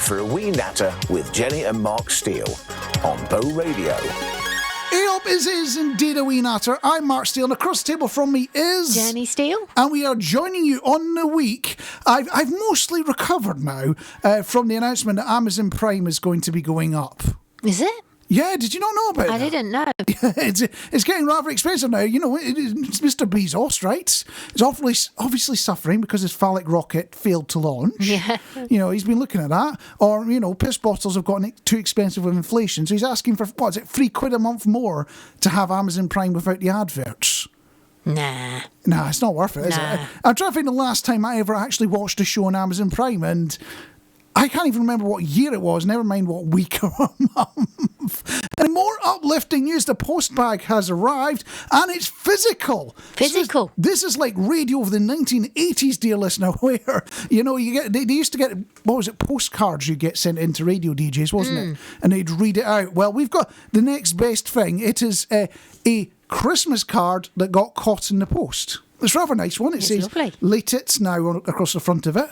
for A Wee Natter with Jenny and Mark Steele on Bow Radio. It is indeed A Wee Natter. I'm Mark Steele, and across the table from me is Jenny Steele. And we are joining you on the week. I've mostly recovered now from the announcement that Amazon Prime is going to be going up. Is it? Yeah, did you not know about it? I didn't know. It's getting rather expensive now. You know, it's Mr. Bezos, right? He's obviously suffering because his phallic rocket failed to launch. Yeah. You know, he's been looking at that. Or, you know, piss bottles have gotten too expensive with inflation. So he's asking for, what is it, £3 a month more to have Amazon Prime without the adverts. Nah, it's not worth it, is it? I'm trying to think the last time I ever actually watched a show on Amazon Prime, and I can't even remember what year it was, never mind what week or month. And more uplifting news, the post bag has arrived, and it's physical. Physical. So this is like radio of the 1980s, dear listener, where, you know, they used to get, what was it, postcards you get sent into radio DJs, wasn't it? And they'd read it out. Well, we've got the next best thing. It is a Christmas card that got caught in the post. It's a rather nice one. It says lovely. Late It's now across the front of it.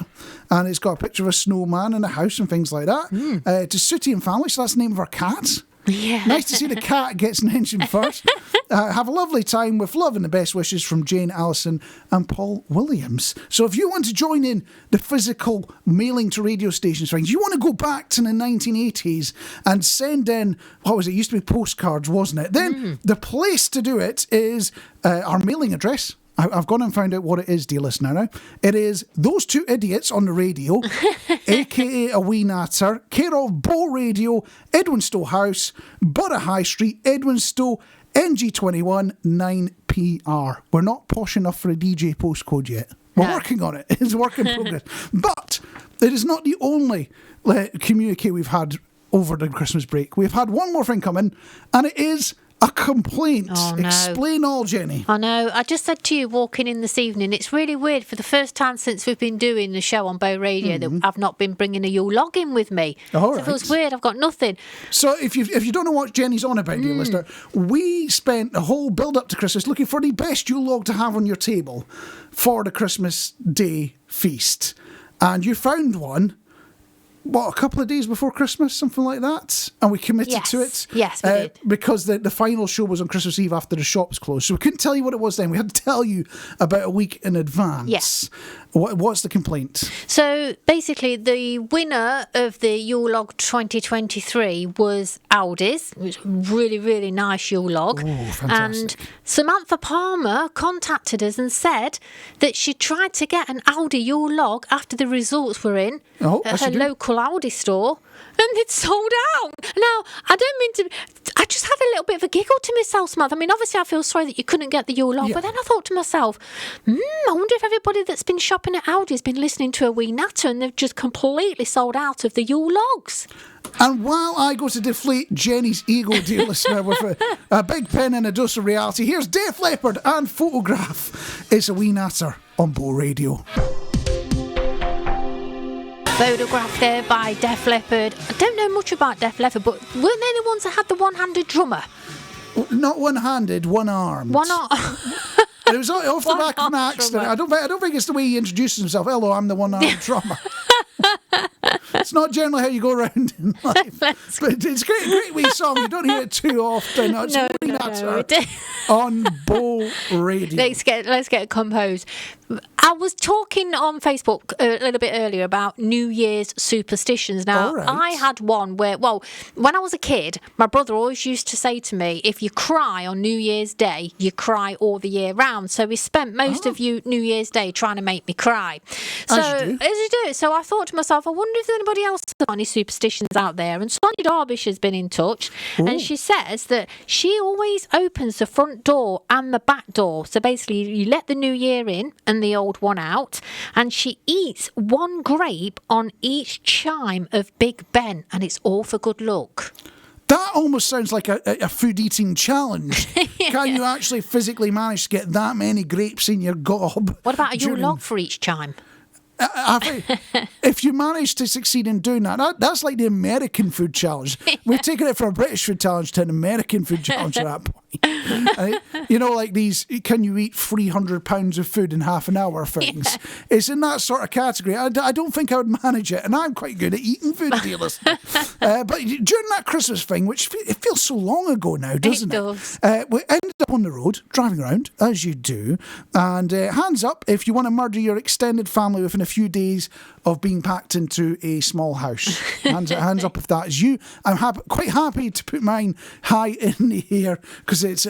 And it's got a picture of a snowman and a house and things like that. To Sooty and family, so that's the name of our cat. Yeah. Nice to see the cat gets mentioned first. Have a lovely time with love and the best wishes from Jane, Allison and Paul Williams. So if you want to join in the physical mailing to radio stations things, you want to go back to the 1980s and send in, what was it, used to be postcards, wasn't it? Then the place to do it is our mailing address. I've gone and found out what it is, dear listener, now. It is Those Two Idiots on the Radio, a.k.a. A Wee Natter, care of Bow Radio, Edwinstowe House, Borough High Street, Edwinstowe, NG21 9PR. We're not posh enough for a DJ postcode yet. We're working on it. It's a work in progress. But it is not the only communique we've had over the Christmas break. We've had one more thing coming, and it is a complaint. Oh, no. Explain all, Jenny. I know. I just said to you walking in this evening, it's really weird for the first time since we've been doing the show on Bow Radio that I've not been bringing a Yule log in with me. All so it feels weird. I've got nothing. So if you don't know what Jenny's on about, dear listener, we spent the whole build up to Christmas looking for the best Yule log to have on your table for the Christmas Day feast. And you found one, a couple of days before Christmas, something like that, and we committed to it. Yes, we did. Because the final show was on Christmas Eve after the shops closed, so we couldn't tell you what it was then. We had to tell you about a week in advance. Yes. What's the complaint? So basically, the winner of the Yule Log 2023 was Aldi's. It was a really, really nice Yule Log. Oh, fantastic. And Samantha Palmer contacted us and said that she tried to get an Aldi Yule Log after the results were in at her local Aldi store, and it's sold out. Now, I don't mean to... I just had a little bit of a giggle to myself, Samantha. I mean, obviously, I feel sorry that you couldn't get the Yule Log, but then I thought to myself, I wonder if everybody that's been shopping at Aldi has been listening to A Wee Natter and they've just completely sold out of the Yule Logs. And while I go to deflate Jenny's ego, dear listener, with a big pen and a dose of reality, here's Def Leppard and Photograph. It's A Wee Natter on Bow Radio. Photograph there by Def Leppard. I don't know much about Def Leppard, but weren't they the ones that had the one-handed drummer? Not one-handed, one-armed. One arm. And it was off the back of an accident. I don't think it's the way he introduces himself. Hello, I'm the one-armed drummer. It's not generally how you go around in life. But it's a great wee song. You don't hear it too often. It's A Wee Natter on Bow Radio. Let's get it composed. I was talking on Facebook a little bit earlier about New Year's superstitions. Now, I had one where, when I was a kid, my brother always used to say to me, if you cry on New Year's Day, you cry all the year round. So he spent most of New Year's Day trying to make me cry. So, as you do. So I thought to myself, I wonder if anybody else has any superstitions out there. And Sonia Darbish has been in touch, and she says that she always opens the front door and the back door. So basically, you let the new year in and the old one out, and she eats one grape on each chime of Big Ben, and it's all for good luck. That almost sounds like a food eating challenge. Can you actually physically manage to get that many grapes in your gob? What about a Yule log for each chime? If you manage to succeed in doing that's like the American food challenge. We've taken it from a British food challenge to an American food challenge at that point. You know, like these, can you eat 300 pounds of food in half an hour things? Yeah. It's in that sort of category. I don't think I would manage it, and I'm quite good at eating food, dear listener. But during that Christmas thing, which it feels so long ago now, doesn't it? Does. We ended up on the road, driving around, as you do, and hands up if you want to murder your extended family within a few days of being packed into a small house. Hands up if that is you. I'm quite happy to put mine high in the air, because it's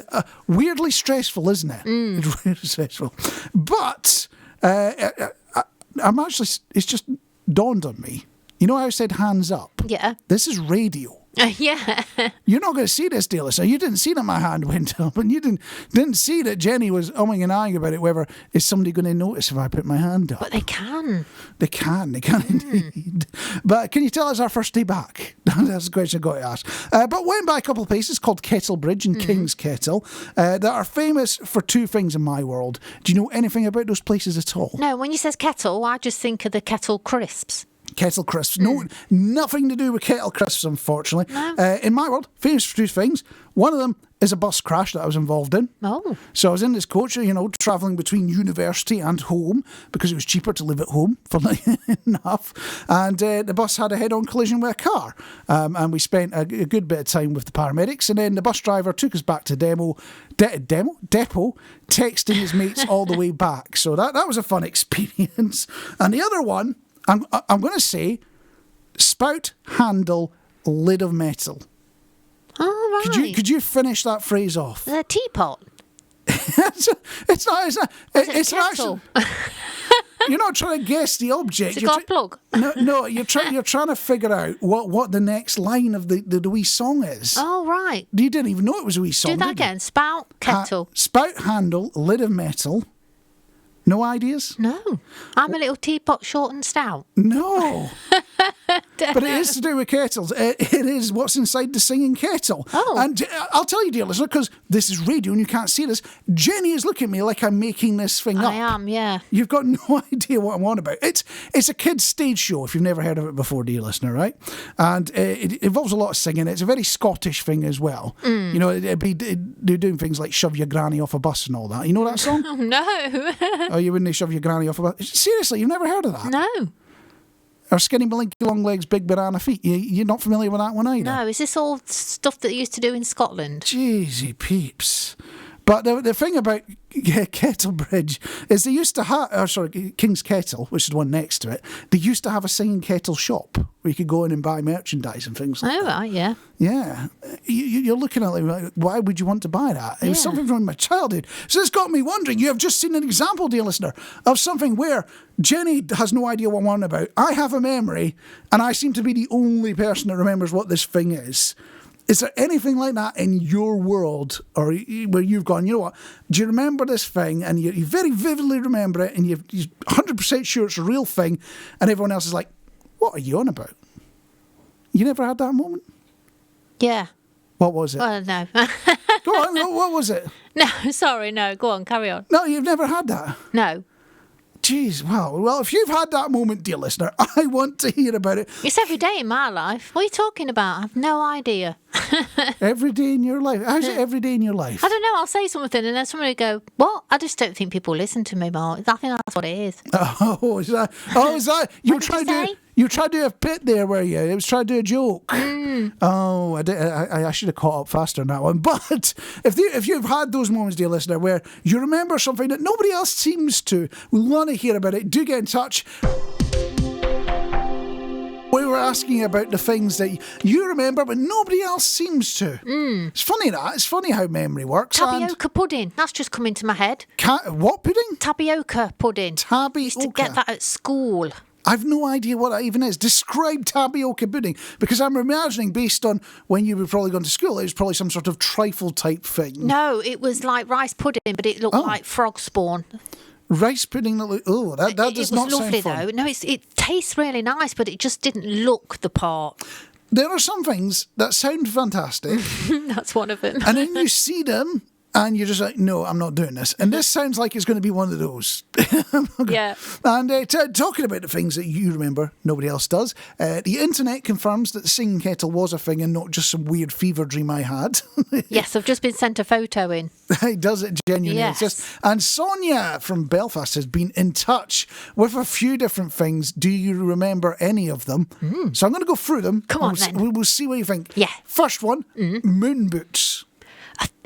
weirdly stressful, isn't it? It's really stressful. But I'm actually, it's just dawned on me. You know how I said hands up? Yeah. This is radio. Yeah. You're not going to see this, dear listener. You didn't see that my hand went up, and you didn't see that Jenny was umming and ahhing about it, whether is somebody going to notice if I put my hand up. But they can. They can indeed. But can you tell us our first day back? That's the question I've got to ask. But went by a couple of places called Kettle Bridge and King's Kettle that are famous for two things in my world. Do you know anything about those places at all? No, when you says kettle, I just think of the kettle crisps. Kettle crisps. No, nothing to do with kettle crisps, unfortunately. No. In my world, famous for two things. One of them is a bus crash that I was involved in. Oh. So I was in this coach, travelling between university and home because it was cheaper to live at home, funnily enough. And the bus had a head-on collision with a car. And we spent a good bit of time with the paramedics. And then the bus driver took us back to depot, texting his mates all the way back. So that was a fun experience. And the other one, I'm going to say spout, handle, lid of metal. Oh, right. Could you finish that phrase off? The teapot. It's not. It's kettle? actually. You're not trying to guess the object. It's got a plug. No. You're trying to figure out what the next line of the wee song is. Oh, right. You didn't even know it was a wee song. Do that again. Spout, kettle. Spout, handle, lid of metal. No ideas? No. I'm a little teapot, short and stout. No. But it is to do with kettles. It is what's inside the singing kettle. Oh. And I'll tell you, dear listener, because this is radio and you can't see this, Jenny is looking at me like I'm making this thing up. I am, yeah. You've got no idea what I'm on about. It's a kids' stage show, if you've never heard of it before, dear listener, right? And it involves a lot of singing. It's a very Scottish thing as well. You know, they're doing things like shove your granny off a bus and all that. You know that song? Oh, no. Oh, you wouldn't shove your granny off a bus? Seriously, you've never heard of that? No. Or skinny blinky long legs, big banana feet. You're not familiar with that one either? No, is this all stuff that they used to do in Scotland? Jeezy peeps. But the thing about Kettle Bridge is they used to have, King's Kettle, which is the one next to it, they used to have a singing kettle shop where you could go in and buy merchandise and things like that. Oh, right, yeah. Yeah. You're looking at it like, why would you want to buy that? It was something from my childhood. So this got me wondering, you have just seen an example, dear listener, of something where Jenny has no idea what I'm on about. I have a memory, and I seem to be the only person that remembers what this thing is. Is there anything like that in your world, or where you've gone, you know what, do you remember this thing, and you very vividly remember it, and you're 100% sure it's a real thing, and everyone else is like, what are you on about? You never had that moment? Yeah. What was it? Well, no. Go on, what was it? No, sorry, no. Go on, carry on. No, you've never had that? No. Jeez, wow. Well, if you've had that moment, dear listener, I want to hear about it. It's every day in my life. What are you talking about? I have no idea. Every day in your life? How's it every day in your life? I don't know. I'll say something and then somebody will go, what? I just don't think people listen to me, Mark. I think that's what it is. Oh, is that? You tried to do a bit there, were you? It was trying to do a joke. Oh, I should have caught up faster on that one. But if you've had those moments, dear listener, where you remember something that nobody else seems to, we want to hear about it. Do get in touch. We were asking about the things that you remember, but nobody else seems to. It's funny that. It's funny how memory works. Tapioca pudding. That's just come into my head. What pudding? Tapioca pudding. Tapioca. Used to get that at school. I've no idea what that even is. Describe tapioca pudding, because I'm imagining, based on when you were probably gone to school, it was probably some sort of trifle type thing. No, it was like rice pudding, but it looked like frog spawn. Rice pudding that does not sound fun. Though. No, it tastes really nice, but it just didn't look the part. There are some things that sound fantastic. That's one of them. And then you see them And you're just like, no, I'm not doing this. And this sounds like it's going to be one of those. Yeah. And talking about the things that you remember, nobody else does, the internet confirms that the singing kettle was a thing and not just some weird fever dream I had. Yes, I've just been sent a photo in. It does it genuinely. Yes. And Sonia from Belfast has been in touch with a few different things. Do you remember any of them? So I'm going to go through them. Come on, then. We'll see what you think. Yeah. First one, moon boots.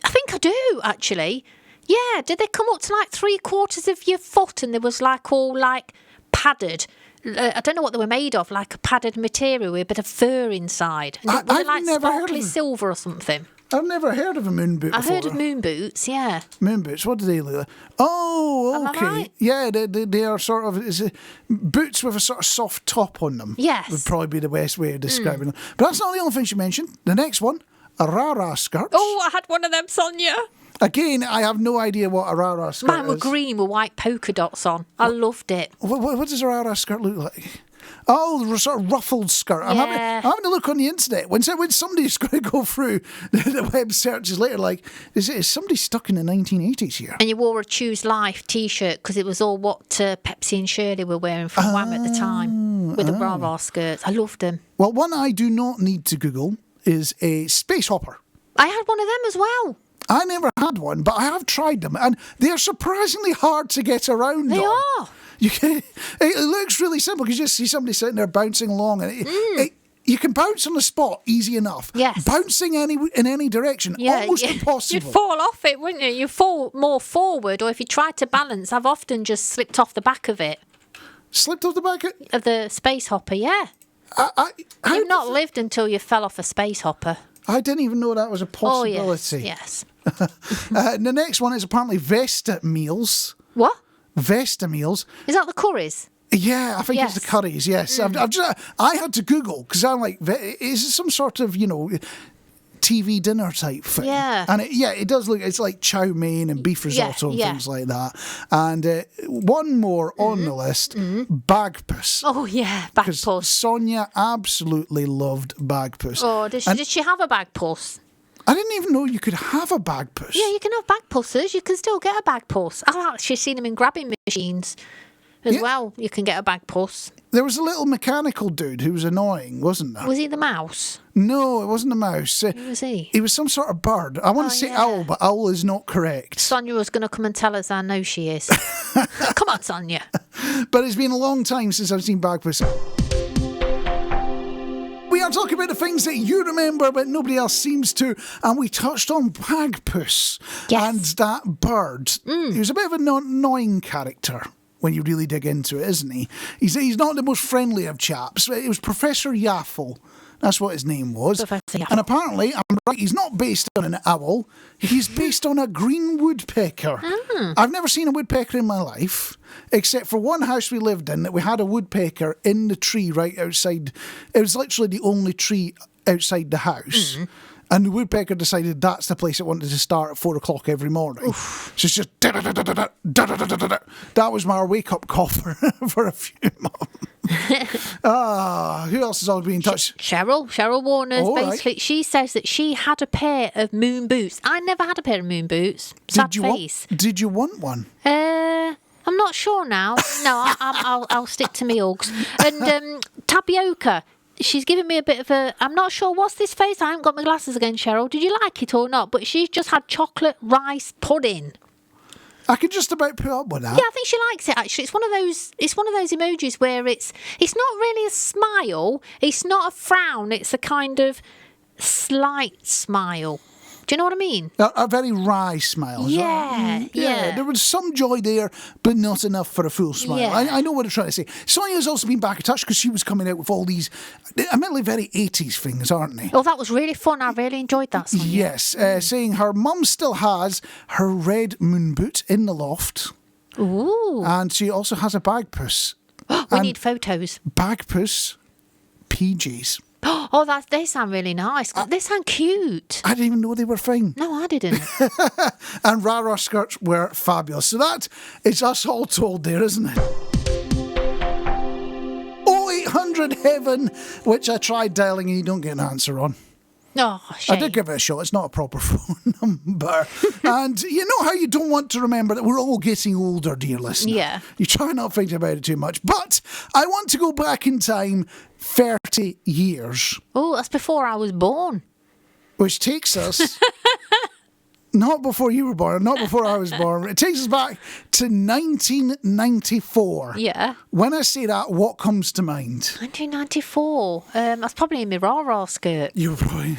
I think I do, actually. Yeah, did they come up to like 3/4 of your foot and there was like all like padded? I don't know what they were made of, like a padded material with a bit of fur inside. And were they I've like never heard sparkly of them. silver or something? I've never heard of a moon boot I before. heard of moon boots, yeah. Moon boots, what do they look like? Oh, Am I okay. right? Yeah, they are sort of boots with a sort of soft top on them. Yes. Would probably be the best way of describing them. But that's not the only thing she mentioned. The next one, a rara skirt. Oh, I had one of them, Sonia. Again, I have no idea what a rara skirt Mine were is. green with white polka dots on. I loved it. What does a rara skirt look like? Oh, sort of ruffled skirt. I'm Yeah. having a look on the internet. When somebody's going to go through the web searches later, like, is somebody stuck in the 1980s here? And you wore a Choose Life T-shirt because it was all what Pepsi and Shirley were wearing from Wham at the time with the bra skirts. I loved them. Well, one I do not need to Google is a space hopper. I had one of them as well. I never had one, but I have tried them, and they're surprisingly hard to get around They on. are. It looks really simple because you just see somebody sitting there bouncing along, and you can bounce on the spot easy enough. Yes. Bouncing in any direction, almost impossible. You'd fall off it, wouldn't you? You fall more forward, or if you tried to balance, I've often just slipped off the back of it. Slipped off the back Of the space hopper, yeah. You've not lived until you fell off a space hopper. I didn't even know that was a Oh, possibility. yes. The next one is apparently Vesta meals. What? Vesta meals. Is that the curries? Yeah, I think Yes. it's the curries. Yes, I had to Google because I'm like, is it some sort of TV dinner type thing? Yeah. And it does look. It's like chow mein and beef risotto and yeah. things like that. And one more on the list, bagpuss. Oh, yeah, bag Because puss. Sonia absolutely loved bagpuss. Oh, did she have a bag puss? I didn't even know you could have a bagpuss. Yeah, you can have bag pusses. You can still get a bag puss. I've actually seen them in grabbing machines as well. You can get a bag puss. There was a little mechanical dude who was annoying, wasn't there? Was he the mouse? No, it wasn't a mouse. Who was he? He was some sort of bird. I want to say yeah. owl, but owl is not correct. Sonia was going to come and tell us. I know she is. Come on, Sonia. But it's been a long time since I've seen bagpuss. We are talking about the things that you remember but nobody else seems to, and we touched on bagpuss. Yes. And that bird. He was a bit of an annoying character when you really dig into it, isn't he? He's not the most friendly of chaps. It was Professor Yaffle. That's what his name was. Professor Yaffle. And apparently, I'm right, he's not based on an owl. He's based on a green woodpecker. I've never seen a woodpecker in my life, except for one house we lived in that we had a woodpecker in the tree right outside. It was literally the only tree outside the house. And the woodpecker decided that's the place it wanted to start at 4 o'clock every morning. So it's just da-da-da-da-da, da-da-da-da-da. That was my wake-up call for a few months. Who else has always been in touch? Cheryl Warner's All right. basically, she says that she had a pair of moon boots. I never had a pair of moon boots. Sad face. Did you want one? I'm not sure now. No, I'll stick to me Uggs. And tapioca. She's giving me a bit of a... I'm not sure. What's this face? I haven't got my glasses again, Cheryl. Did you like it or not? But she's just had chocolate rice pudding. I could just about put up with that. Yeah, I think she likes it, actually. It's one of those emojis where it's not really a smile. It's not a frown. It's a kind of slight smile. Do you know what I mean? A very wry smile. Yeah. There was some joy there, but not enough for a full smile. Yeah. I know what I'm trying to say. Sonia's also been back in touch because she was coming out with all these, admittedly very 80s things, aren't they? Oh, that was really fun. I really enjoyed that song. Yes, saying her mum still has her red moon boot in the loft. Ooh. And she also has a bagpuss. We need photos. Bagpuss PJs. Oh, they sound really nice. They sound cute. I didn't even know they were fine. No, I didn't. And rara skirts were fabulous. So that is us all told there, isn't it? 0800 Heaven, which I tried dialing and you don't get an answer on. Oh, shame. I did give it a shot. It's not a proper phone number. And you know how you don't want to remember that we're all getting older, dear listener? Yeah. You try not to think about it too much. But I want to go back in time 30 years. Oh, that's before I was born. Which takes us... Not before you were born, not before I was born. It takes us back to 1994. Yeah. When I say that, what comes to mind? 1994. That's probably in my rah-rah skirt. You were probably...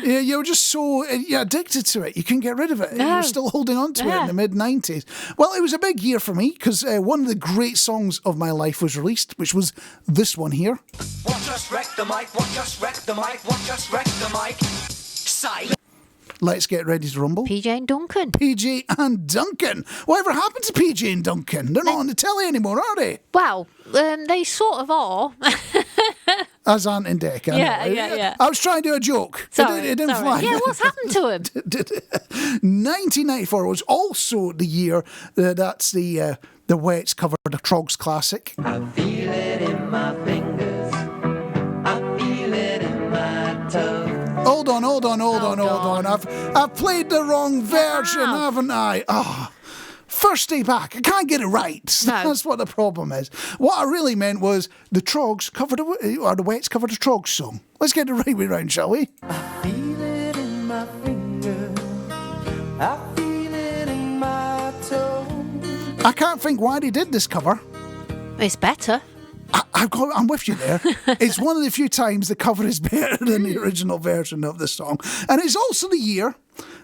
Yeah, you were just so addicted to it. You couldn't get rid of it. No. You were still holding on to it in the mid-90s. Well, it was a big year for me because one of the great songs of my life was released, which was this one here. What just wrecked the mic? What just wrecked the mic? What just wrecked the mic? Silence. Let's Get Ready to Rumble. PJ and Duncan. PJ and Duncan. Whatever happened to PJ and Duncan? They're not on the telly anymore, are they? Well, they sort of are. As Ant and Dec. Yeah. I was trying to do a joke. Sorry, it didn't fly. Yeah, what's happened to him? 1994 was also the year that's the Wets covered the Trogs classic. I feel it in my fingers. I feel it in my toes. Hold on. I've played the wrong version, haven't I? Oh, first day back. I can't get it right. No. That's what the problem is. What I really meant was the Trogs covered the Wets covered a Trogs song. Let's get the right way round, shall we? I feel it in my fingers. I feel it in my toes. I can't think why they did this cover. It's better. I'm with you there. It's one of the few times the cover is better than the original version of the song. And it's also the year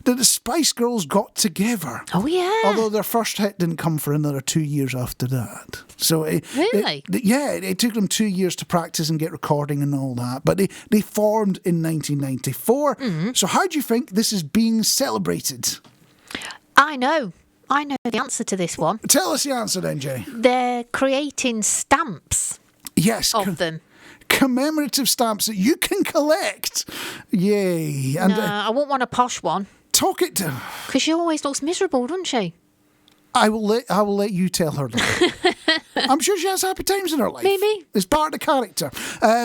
that the Spice Girls got together. Oh, yeah. Although their first hit didn't come for another 2 years after that. So Really? it took them 2 years to practice and get recording and all that. But they formed in 1994. Mm-hmm. So how do you think this is being celebrated? I know the answer to this one. Tell us the answer then, Jay. They're creating stamps Yes. of them. Commemorative stamps that you can collect. Yay. And No, I won't want a posh one. talk it to... Because she always looks miserable, doesn't she? I will let you tell her that. I'm sure she has happy times in her life. Maybe. It's part of the character.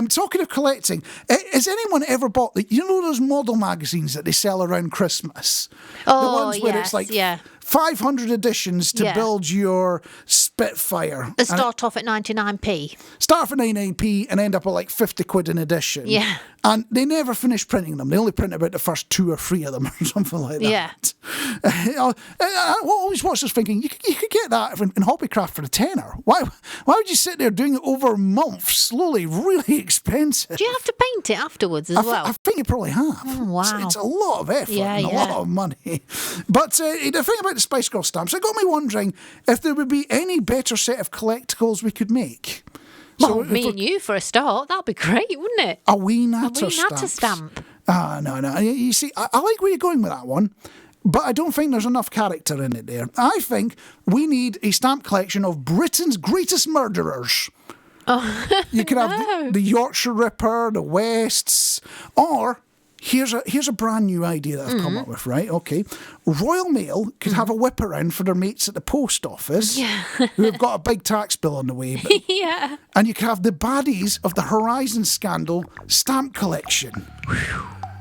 Talking of collecting, has anyone ever bought those model magazines that they sell around Christmas? Oh, the ones where yes, it's like yeah. 500 editions to build your Spitfire. They start off at 99p. Start for 99p and end up at like 50 quid an edition. Yeah. And they never finish printing them. They only print about the first 2 or 3 of them or something like that. Yeah. I always watch this thinking, you could get that in Hobbycraft for a tenner. Why would you sit there doing it over months, slowly, really expensive? Do you have to paint it afterwards as well? I think you probably have. Oh, wow. It's a lot of effort and a lot of money. But the thing about the Spice Girl stamps, it got me wondering if there would be any better set of collectibles we could make. Well, me and you for a start, that'd be great, wouldn't it? A Wee Natter A Wee Natter stamp. No. You see, I like where you're going with that one, but I don't think there's enough character in it there. I think we need a stamp collection of Britain's greatest murderers. Oh, you could have the Yorkshire Ripper, the Wests, or... Here's a brand new idea that I've come up with, right? Okay. Royal Mail could have a whip around for their mates at the post office who have got a big tax bill on the way. Yeah. And you could have the baddies of the Horizon scandal stamp collection.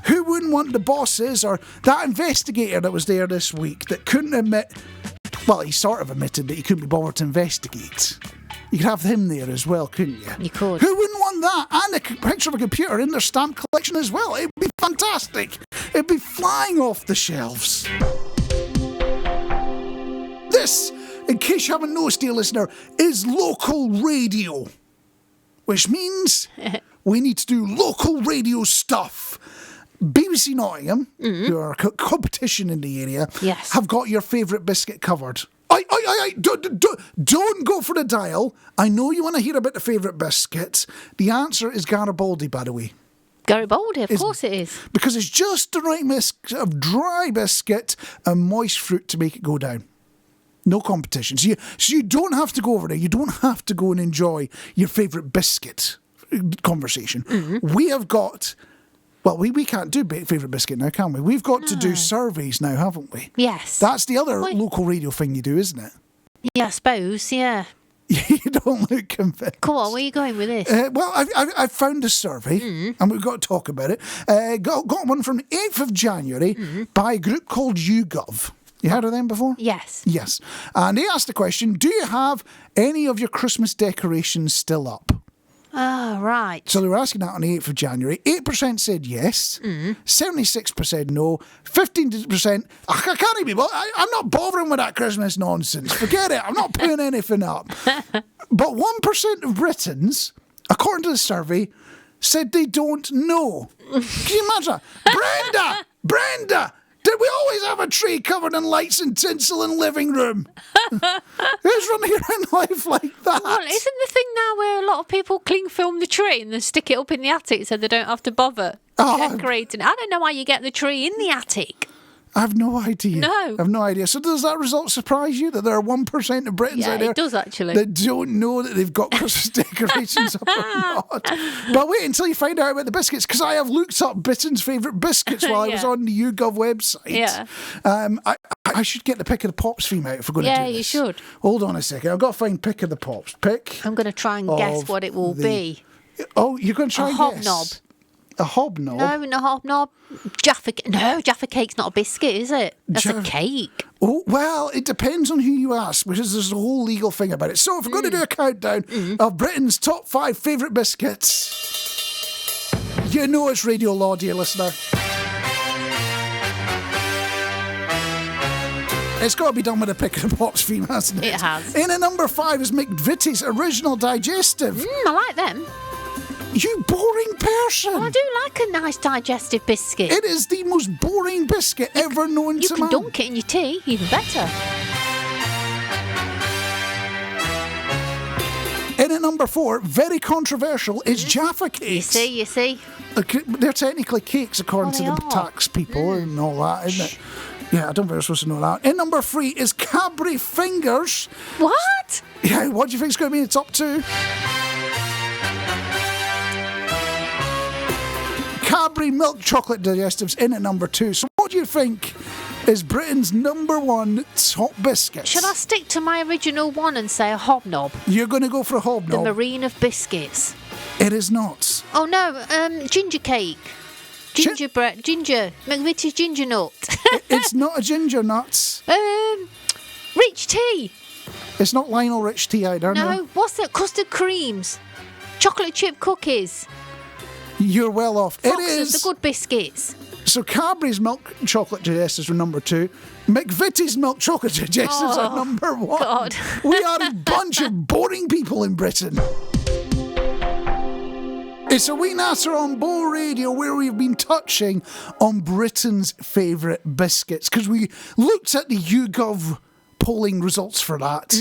Who wouldn't want the bosses or that investigator that was there this week that couldn't admit... Well, he sort of admitted that he couldn't be bothered to investigate. You could have him there as well, couldn't you? You could. Who wouldn't want that? And a picture of a computer in their stamp collection as well. It'd be fantastic. It'd be flying off the shelves. This, in case you haven't noticed, dear listener, is local radio. Which means we need to do local radio stuff. BBC Nottingham, who are a competition in the area, have got your favourite biscuit covered. Don't go for the dial. I know you want to hear about the favourite biscuit. The answer is Garibaldi, by the way. Garibaldi, of course it is. Because it's just the right mix of dry biscuit and moist fruit to make it go down. No competition. So you don't have to go over there. You don't have to go and enjoy your favourite biscuit conversation. We have got... Well, we can't do favourite biscuit now, can we? We've got to do surveys now, haven't we? Yes. That's the other local radio thing you do, isn't it? Yeah, I suppose, yeah. You don't look convinced. Come on, where are you going with this? Well, I found a survey, and we've got to talk about it. Got one from the 8th of January by a group called YouGov. You heard of them before? Yes. Yes. And they asked the question, do you have any of your Christmas decorations still up? Oh, right. So they were asking that on the 8th of January. 8% said yes, 76% no, 15%, I can't even, I'm not bothering with that Christmas nonsense. Forget it, I'm not putting anything up. But 1% of Britons, according to the survey, said they don't know. Can you imagine? Brenda, did we always have a tree covered in lights and tinsel in the living room? Who's running around life like that? Well, isn't the thing now where a lot of people cling film the tree and then stick it up in the attic so they don't have to bother decorating? I don't know why you get the tree in the attic. I have no idea. No. I have no idea. So does that result surprise you that there are 1% of Britons out there it does actually. that don't know that they've got Christmas decorations up or not? But wait until you find out about the biscuits, because I have looked up Britain's favourite biscuits while I was on the YouGov website. Yeah. I should get the Pick of the Pops theme out if we're going to do this. Yeah, you should. Hold on a second. I've got to find Pick of the Pops. I'm going to try and guess what it will be. Oh, you're going to try A and hobnob. guess? A hobnob? No, not a hobnob. Jaffa cake's not a biscuit, is it? That's a cake. Oh, well, it depends on who you ask, because there's a whole legal thing about it. So if we're going to do a countdown of Britain's top 5 favourite biscuits, you know it's radio law, dear listener. It's got to be done with a Pick of the Pops theme, hasn't it? It has. In at number 5 is McVitie's Original Digestive. I like them. You boring person. Well, I do like a nice digestive biscuit. It is the most boring biscuit ever known You to can man. dunk it in your tea, even better. In at number 4, very controversial, is Jaffa cakes. You see. They're technically cakes according to they the are. tax people and all that, isn't it? Yeah, I don't think we're supposed to know that. In number 3 is Cadbury Fingers. What? Yeah, what do you think is going to be in the top 2? Cadbury Milk Chocolate Digestives in at number 2. So what do you think is Britain's number 1 top biscuit? Should I stick to my original one and say a hobnob? You're going to go for a hobnob. The marine of biscuits. It is not. Oh no, ginger cake. Gingerbread, McVitie's ginger nut. It's not a ginger nut. Rich tea. It's not Lionel Rich tea either. No, what's that? Custard creams. Chocolate chip cookies. You're well off. Foxes, It is. the good biscuits. So Cadbury's Milk Chocolate Digestives are number 2. McVitie's Milk Chocolate Digestives are number 1. God. We are a bunch of boring people in Britain. It's A Wee Natter on Bow Radio, where we've been touching on Britain's favourite biscuits, because we looked at the YouGov polling results for that,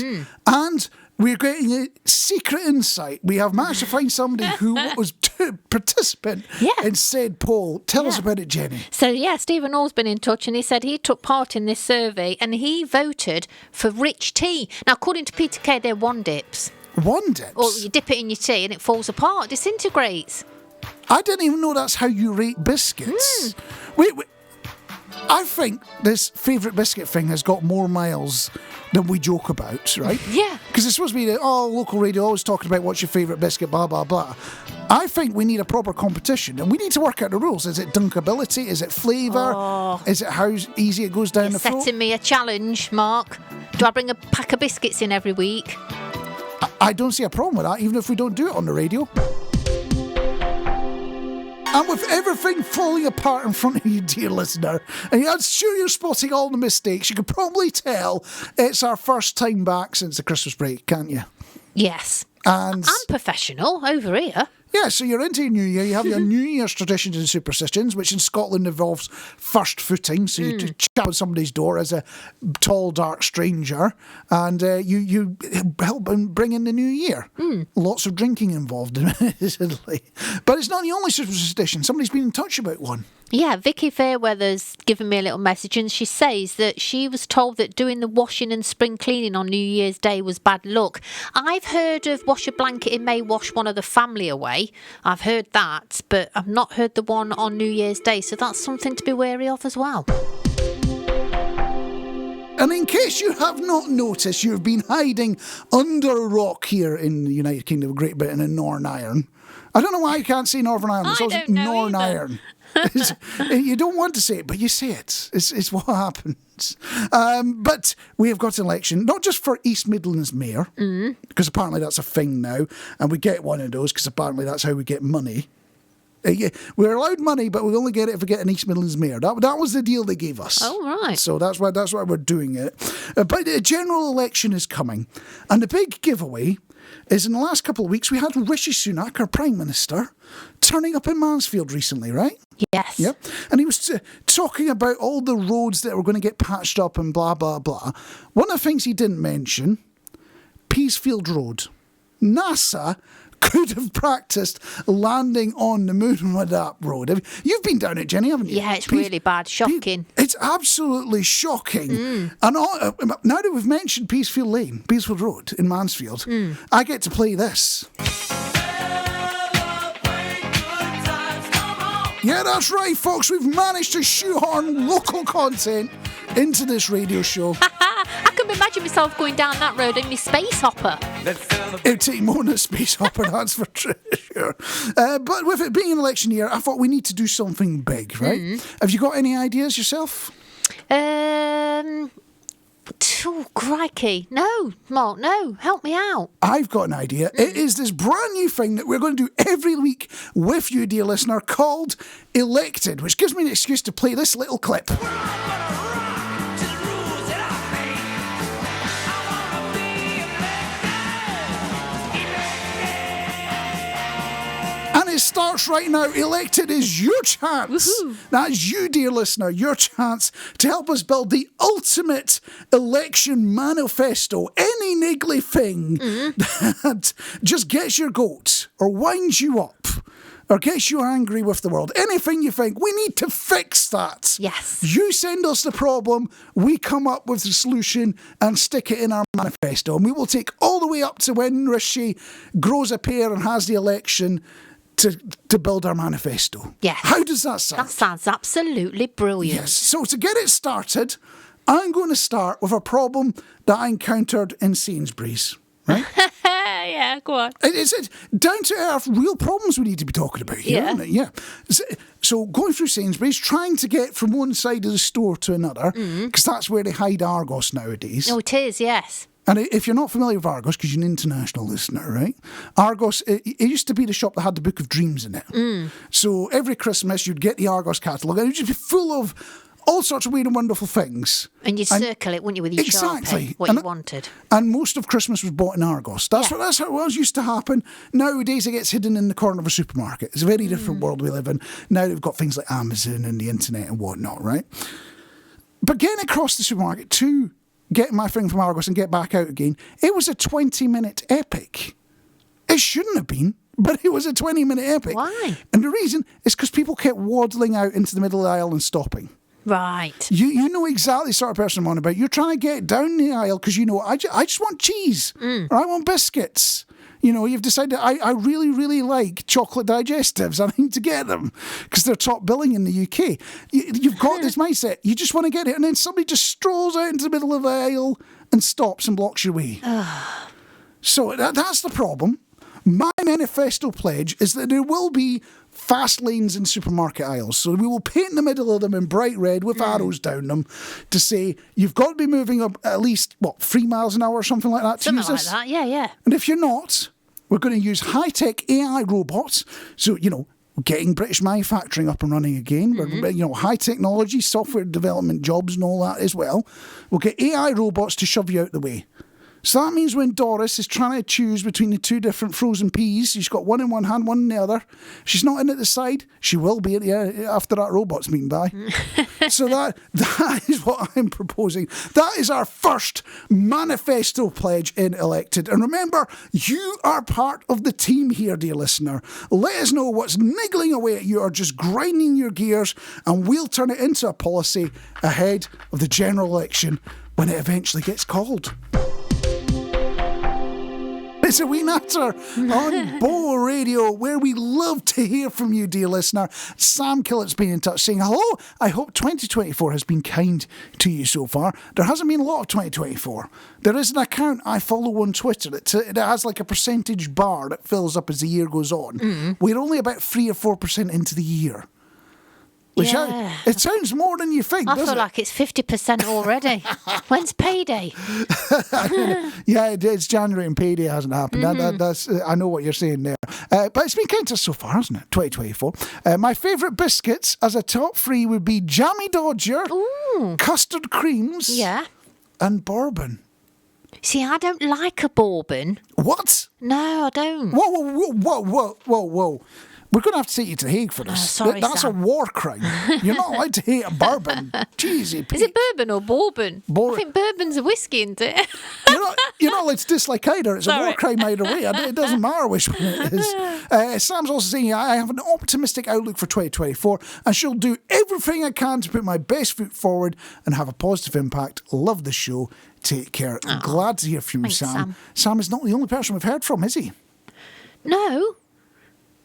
and we're getting a secret insight. We have managed to find somebody who was a participant in said poll. Tell us about it, Jenny. So, Stephen Orr's been in touch and he said he took part in this survey and he voted for rich tea. Now, according to Peter Kay, they're one dips. One dips? Or you dip it in your tea and it falls apart, disintegrates. I didn't even know that's how you rate biscuits. Wait. I think this favourite biscuit thing has got more miles than we joke about, right? Yeah. Because it's supposed to be local radio always talking about what's your favourite biscuit, blah, blah, blah. I think we need a proper competition and we need to work out the rules. Is it dunkability? Is it flavour? Is it how easy it goes down the throat? Setting me a challenge, Mark. Do I bring a pack of biscuits in every week? I don't see a problem with that, even if we don't do it on the radio. And with everything falling apart in front of you, dear listener, and I'm sure you're spotting all the mistakes, you can probably tell it's our first time back since the Christmas break, can't you? Yes. And I'm professional over here. Yeah, so you're into your New Year. You have your New Year's traditions and superstitions, which in Scotland involves first footing. So you chat on somebody's door as a tall, dark stranger, and you help them bring in the New Year. Lots of drinking involved, admittedly. But it's not the only superstition. Somebody's been in touch about one. Yeah, Vicky Fairweather's given me a little message and she says that she was told that doing the washing and spring cleaning on New Year's Day was bad luck. I've heard of wash a blanket, it may wash one of the family away. I've heard that, but I've not heard the one on New Year's Day, so that's something to be wary of as well. And in case you have not noticed, you've been hiding under a rock here in the United Kingdom of Great Britain in Northern Ireland. I don't know why you can't say Northern Ireland. It's always Northern Ireland. You don't want to say it, but you say it. It's what happens. But we have got an election, not just for East Midlands Mayor, because apparently that's a thing now, and we get one of those because apparently that's how we get money. We're allowed money, but we only get it if we get an East Midlands Mayor. That was the deal they gave us. Oh, right. So that's why we're doing it. But a general election is coming. And the big giveaway is in the last couple of weeks, we had Rishi Sunak, our Prime Minister, turning up in Mansfield recently, right? Yes. Yep. And he was talking about all the roads that were going to get patched up and blah, blah, blah. One of the things he didn't mention, Peacefield Road. NASA could have practiced landing on the moon with that road. You've been down it, Jenny, haven't you? Yeah, it's really bad. Shocking. It's absolutely shocking. And now that we've mentioned Peacefield Road in Mansfield, I get to play this. Yeah, that's right, folks. We've managed to shoehorn local content into this radio show. I can imagine myself going down that road in my space hopper. It'd take more than a space hopper, that's for sure. But with it being an election year, I thought we need to do something big, right? Have you got any ideas yourself? Oh, crikey. No, Mark, no. Help me out. I've got an idea. It is this brand new thing that we're going to do every week with you, dear listener, called Elected, which gives me an excuse to play this little clip. And it starts right now. Elected is your chance. Woohoo. That's you, dear listener, your chance to help us build the ultimate election manifesto. Any niggly thing that just gets your goat or winds you up or gets you angry with the world. Anything you think, we need to fix that. Yes. You send us the problem, we come up with the solution and stick it in our manifesto. And we will take all the way up to when Rishi grows a pair and has the election to build our manifesto. Yes. How does that sound? That sounds absolutely brilliant. Yes. So to get it started, I'm going to start with a problem that I encountered in Sainsbury's. Right? Yeah, go on. It's down to earth, real problems we need to be talking about here, isn't it? Yeah. So going through Sainsbury's, trying to get from one side of the store to another, because that's where they hide Argos nowadays. Oh, it is, yes. And if you're not familiar with Argos, because you're an international listener, right? Argos, it used to be the shop that had the Book of Dreams in it. So every Christmas, you'd get the Argos catalogue, and it would just be full of all sorts of weird and wonderful things. And you'd circle it, wouldn't you, with your Sharpie, what you wanted. And most of Christmas was bought in Argos. That's how it was used to happen. Nowadays, it gets hidden in the corner of a supermarket. It's a very different world we live in. Now they've got things like Amazon and the internet and whatnot, right? But getting across the supermarket to get my thing from Argos and get back out again, it was a 20-minute epic. It shouldn't have been, but it was a 20-minute epic. Why? And the reason is because people kept waddling out into the middle of the aisle and stopping. Right. You know exactly the sort of person I'm on about. You're trying to get down the aisle because you know, I just want cheese or I want biscuits. You know, you've decided I really, really like chocolate digestives. I need to get them because they're top billing in the UK. You've got this mindset. You just want to get it. And then somebody just strolls out into the middle of the aisle and stops and blocks your way. So that's the problem. My manifesto pledge is that there will be fast lanes in supermarket aisles. So we will paint the middle of them in bright red with arrows down them to say you've got to be moving up at least, 3 miles an hour or something like that to use this. Something like that, yeah. And if you're not, we're going to use high-tech AI robots. So, getting British manufacturing up and running again. We're, high technology, software development jobs and all that as well. We'll get AI robots to shove you out the way. So that means when Doris is trying to choose between the two different frozen peas, she's got one in one hand, one in the other. She's not in at the side. She will be after that robot's been by. So that is what I'm proposing. That is our first manifesto pledge in Elected. And remember, you are part of the team here, dear listener. Let us know what's niggling away at you or just grinding your gears, and we'll turn it into a policy ahead of the general election when it eventually gets called. It's A Wee Natter on Bo Radio. Radio, where we love to hear from you, dear listener. Sam Killett's been in touch saying, hello, I hope 2024 has been kind to you so far. There hasn't been a lot of 2024. There is an account I follow on Twitter that has like a percentage bar that fills up as the year goes on. We're only about 3 or 4% into the year. Which it sounds more than you think, doesn't it? I feel like it's 50% already. When's payday? Yeah, it's January and payday hasn't happened. That's I know what you're saying there. But it's been kind of so far, hasn't it? 2024. My favourite biscuits as a top 3 would be Jammy Dodger, custard creams, and bourbon. See, I don't like a bourbon. What? No, I don't. Whoa. We're going to have to take you to the Hague for this. Sorry, That's Sam. a war crime. You're not allowed to hate a bourbon. Jeezy, Pete. Is it bourbon or bourbon? I think bourbon's a whiskey, isn't it? You're not allowed to dislike either. It's a war crime either way. It doesn't matter which one it is. Sam's also saying, I have an optimistic outlook for 2024 and she'll do everything I can to put my best foot forward and have a positive impact. Love the show. Take care. Glad to hear from you, Sam. Sam is not the only person we've heard from, is he? No.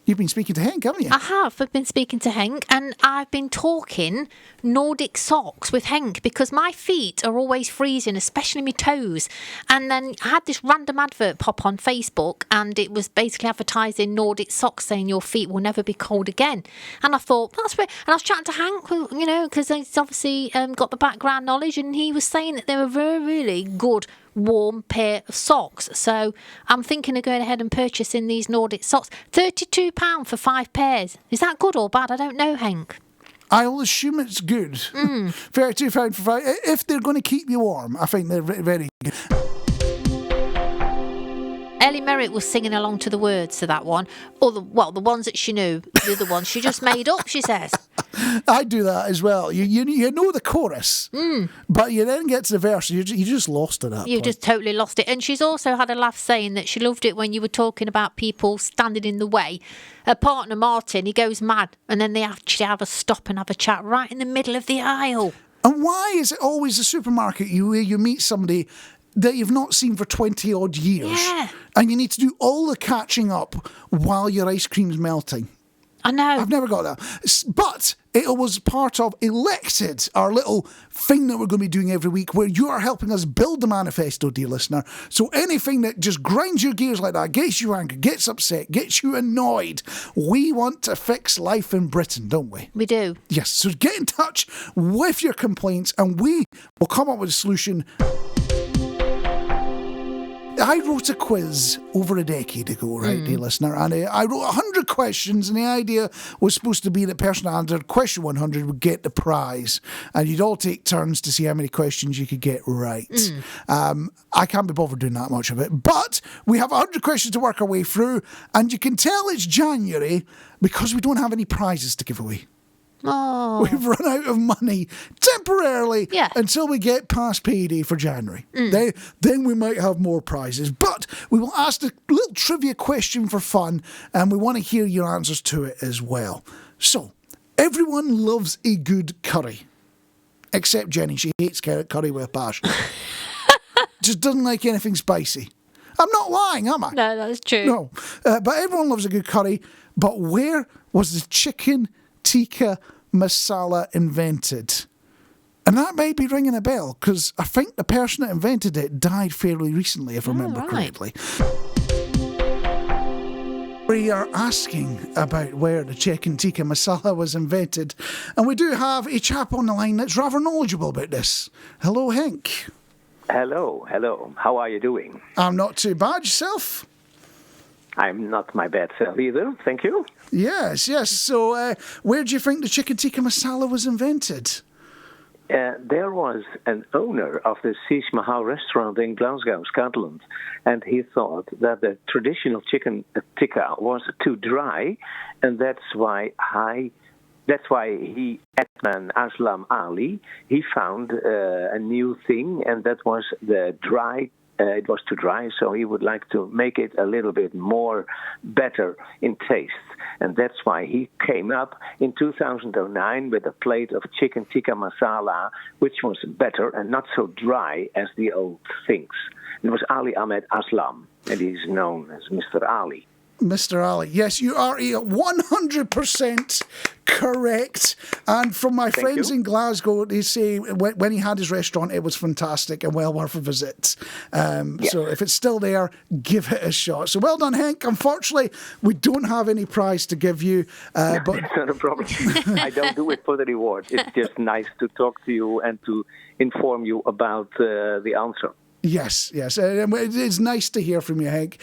You've been speaking to Henk, haven't you? I have. I've been speaking to Henk and I've been talking Nordic socks with Henk because my feet are always freezing, especially my toes. And then I had this random advert pop on Facebook and it was basically advertising Nordic socks saying your feet will never be cold again. And I thought, that's weird. And I was chatting to Henk, because he's obviously got the background knowledge and he was saying that they were very, really good warm pair of socks. So I'm thinking of going ahead and purchasing these Nordic socks. £32 for 5 pairs. Is that good or bad? I don't know, Henk. I'll assume it's good. £32 for 5. If they're going to keep you warm, I think they're very good. Ellie Merritt was singing along to the words to that one. Or the ones that she knew. The other ones she just made up, she says. I do that as well. You know the chorus, but you then get to the verse, you just lost it. You just totally lost it. And she's also had a laugh saying that she loved it when you were talking about people standing in the way. Her partner, Martin, he goes mad, and then they actually have a stop and have a chat right in the middle of the aisle. And why is it always the supermarket where you meet somebody that you've not seen for 20 odd years, and you need to do all the catching up while your ice cream's melting? I know. I've never got that. But it was part of Elected, our little thing that we're going to be doing every week, where you are helping us build the manifesto, dear listener. So anything that just grinds your gears like that, gets you angry, gets upset, gets you annoyed, we want to fix life in Britain, don't we? We do. Yes. So get in touch with your complaints and we will come up with a solution. I wrote a quiz over a decade ago, right, dear listener, and I wrote 100 questions, and the idea was supposed to be that person who answered question 100 would get the prize, and you'd all take turns to see how many questions you could get right. I can't be bothered doing that much of it, but we have 100 questions to work our way through, and you can tell it's January because we don't have any prizes to give away. Oh. We've run out of money temporarily until we get past payday for January. Then we might have more prizes. But we will ask a little trivia question for fun, and we want to hear your answers to it as well. So, everyone loves a good curry. Except Jenny. She hates curry with a passion. Just doesn't like anything spicy. I'm not lying, am I? No, that's true. No. But everyone loves a good curry. But where was the chicken tikka masala invented? And that might be ringing a bell because I think the person that invented it died fairly recently, if I remember correctly. We are asking about where the chicken tikka masala was invented, and we do have a chap on the line that's rather knowledgeable about this. Hello, Henk. Hello. How are you doing? I'm not too bad. Yourself? I'm not my bad self either, thank you. Yes. So, where do you think the chicken tikka masala was invented? There was an owner of the Sheesh Mahal restaurant in Glasgow, Scotland, and he thought that the traditional chicken tikka was too dry, and that's why he, Adnan Aslam Ali, he found a new thing, and that was the dry. It was too dry, so he would like to make it a little bit more better in taste. And that's why he came up in 2009 with a plate of chicken tikka masala, which was better and not so dry as the old things. It was Ali Ahmed Aslam, and he's known as Mr. Ali. Mr. Ali. Yes, you are 100% correct. And from my friends in Glasgow, they say when he had his restaurant, it was fantastic and well worth a visit. So if it's still there, give it a shot. So well done, Henk. Unfortunately, we don't have any prize to give you. But it's not a problem. I don't do it for the reward. It's just nice to talk to you and to inform you about the answer. Yes. It's nice to hear from you, Henk.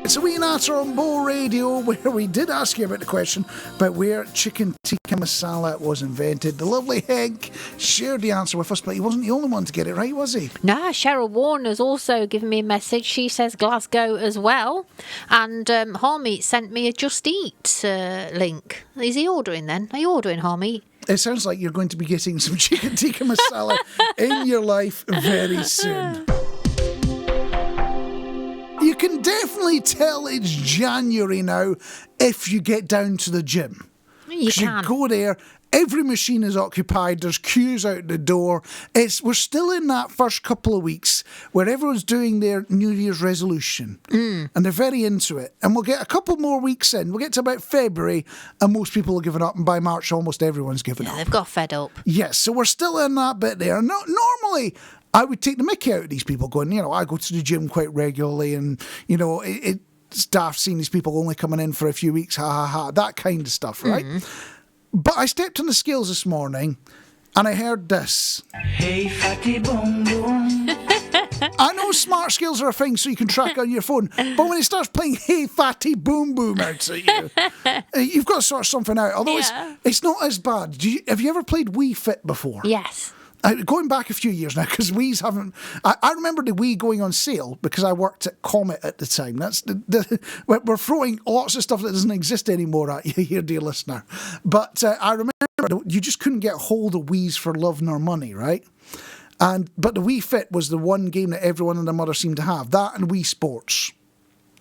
It's A Wee Natter on Bow Radio, where we did ask you about the question about where chicken tikka masala was invented. The lovely Henk shared the answer with us, but he wasn't the only one to get it right, was he? No, Cheryl Warner's also given me a message. She says Glasgow as well. And Harmeet sent me a Just Eat link. Is he ordering then? Are you ordering, Harmeet? It sounds like you're going to be getting some chicken tikka masala in your life very soon. You can definitely tell it's January now if you get down to the gym. You can. You go there, every machine is occupied, there's queues out the door. We're still in that first couple of weeks where everyone's doing their New Year's resolution. And they're very into it. And we'll get a couple more weeks in. We'll get to about February and most people have given up. And by March, almost everyone's given up. They've got fed up. Yes, so we're still in that bit there. Normally, I would take the mickey out of these people going, I go to the gym quite regularly and, it's daft seeing these people only coming in for a few weeks, that kind of stuff, right? But I stepped on the scales this morning and I heard this. Hey, fatty boom boom. I know smart scales are a thing so you can track on your phone, but when it starts playing Hey Fatty Boom Boom out at you, you've got to sort something out. Although it's not as bad. Have you ever played Wii Fit before? Yes. Going back a few years now, because Wii's haven't... I remember the Wii going on sale because I worked at Comet at the time. That's we're throwing lots of stuff that doesn't exist anymore at you here, dear listener. But I remember you just couldn't get hold of Wii's for love nor money, right? But the Wii Fit was the one game that everyone and their mother seemed to have. That and Wii Sports.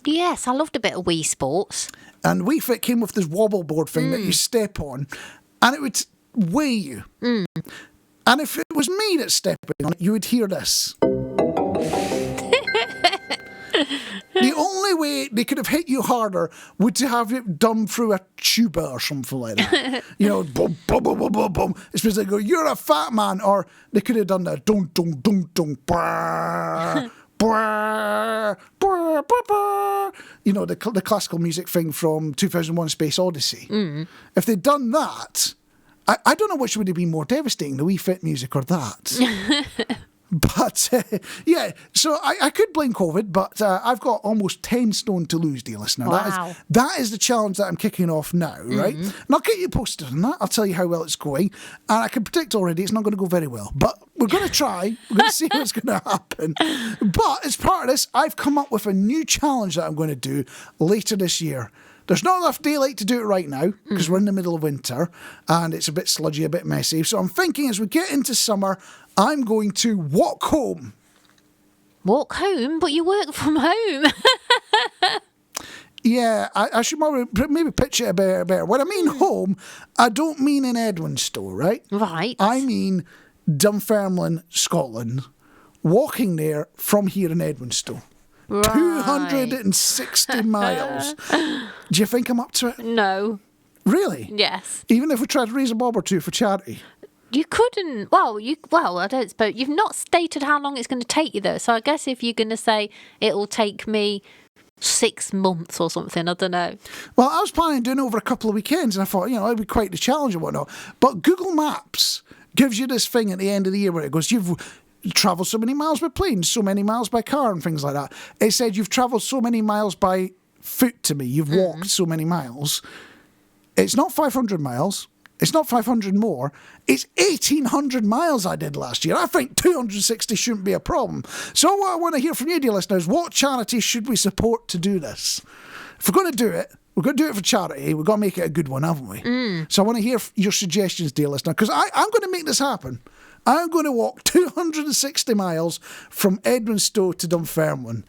Yes, I loved a bit of Wii Sports. And Wii Fit came with this wobble board thing that you step on, and it would weigh you. And if it was me that's stepping on it, you would hear this. The only way they could have hit you harder would to have it done through a tuba or something like that. Boom, boom, boom, boom, boom, boom. It's supposed to go, you're a fat man. Or they could have done that. Dun, dun, dun, dun, brrr, brrr, brrr, brrr, brrr. The classical music thing from 2001: Space Odyssey. If they'd done that... I don't know which would have been more devastating, the Wii Fit music or that. But, so I could blame COVID, but I've got almost 10 stone to lose, dear listener. Wow. That is the challenge that I'm kicking off now, right? And I'll get you posted on that. I'll tell you how well it's going. And I can predict already it's not going to go very well. But we're going to try. We're going to see what's going to happen. But as part of this, I've come up with a new challenge that I'm going to do later this year. There's not enough daylight to do it right now because we're in the middle of winter and it's a bit sludgy, a bit messy. So I'm thinking as we get into summer, I'm going to walk home. Walk home? But you work from home. Yeah, I should maybe pitch it a bit better. When I mean home, I don't mean in Edwinstowe, right? Right. I mean Dunfermline, Scotland. Walking there from here in Edwinstowe. Right. 260 miles. Do you think I'm up to it? No. Really? Yes. Even if we tried to raise a bob or two for charity? You couldn't. Well, I don't suppose. You've not stated how long it's going to take you, though. So I guess if you're going to say it'll take me 6 months or something, I don't know. Well, I was planning on doing it over a couple of weekends, and I thought, it'd be quite the challenge and whatnot. But Google Maps gives you this thing at the end of the year where it goes, you've travelled so many miles by plane, so many miles by car and things like that. It said you've travelled so many miles by foot to me. You've walked so many miles. It's not 500 miles. It's not 500 more. It's 1,800 miles I did last year. I think 260 shouldn't be a problem. So what I want to hear from you, dear listeners, what charity should we support to do this? If we're going to do it, we're going to do it for charity. We've got to make it a good one, haven't we? So I want to hear your suggestions, dear listener, because I'm going to make this happen. I'm going to walk 260 miles from Edwinstowe to Dunfermline.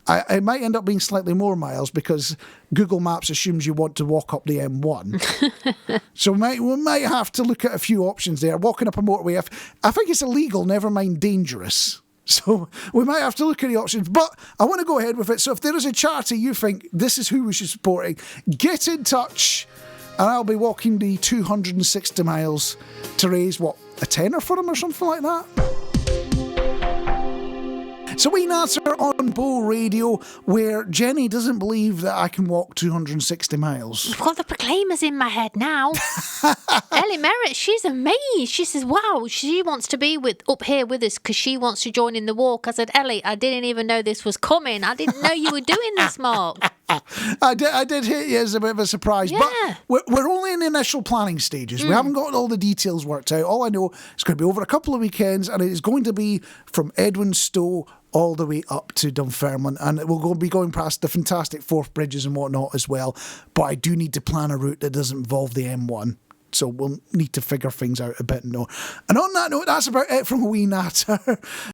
It might end up being slightly more miles because Google Maps assumes you want to walk up the M1. So we might have to look at a few options there. Walking up a motorway, I think it's illegal, never mind dangerous. So we might have to look at the options, but I want to go ahead with it. So if there is a charity you think this is who we should support, get in touch, and I'll be walking the 260 miles to raise, what, a tenner for them or something like that? So Wee Natter on Bow Radio, where Jenny doesn't believe that I can walk 260 miles. I've got the proclaimers in my head now. Ellie Merritt, she's amazed. She says, wow, she wants to be up here with us because she wants to join in the walk. I said, Ellie, I didn't even know this was coming. I didn't know you were doing this, Mark. I did hit you as a bit of a surprise, Yeah. but we're only in the initial planning stages. We haven't got all the details worked out. All I know is it's going to be over a couple of weekends, and it is going to be from Edwinstowe all the way up to Dunfermline, and it will be going past the fantastic Forth Bridges and whatnot as well. But I do need to plan a route that doesn't involve the M1. So we'll need to figure things out a bit more. And on that note, that's about it from A Wee Natter.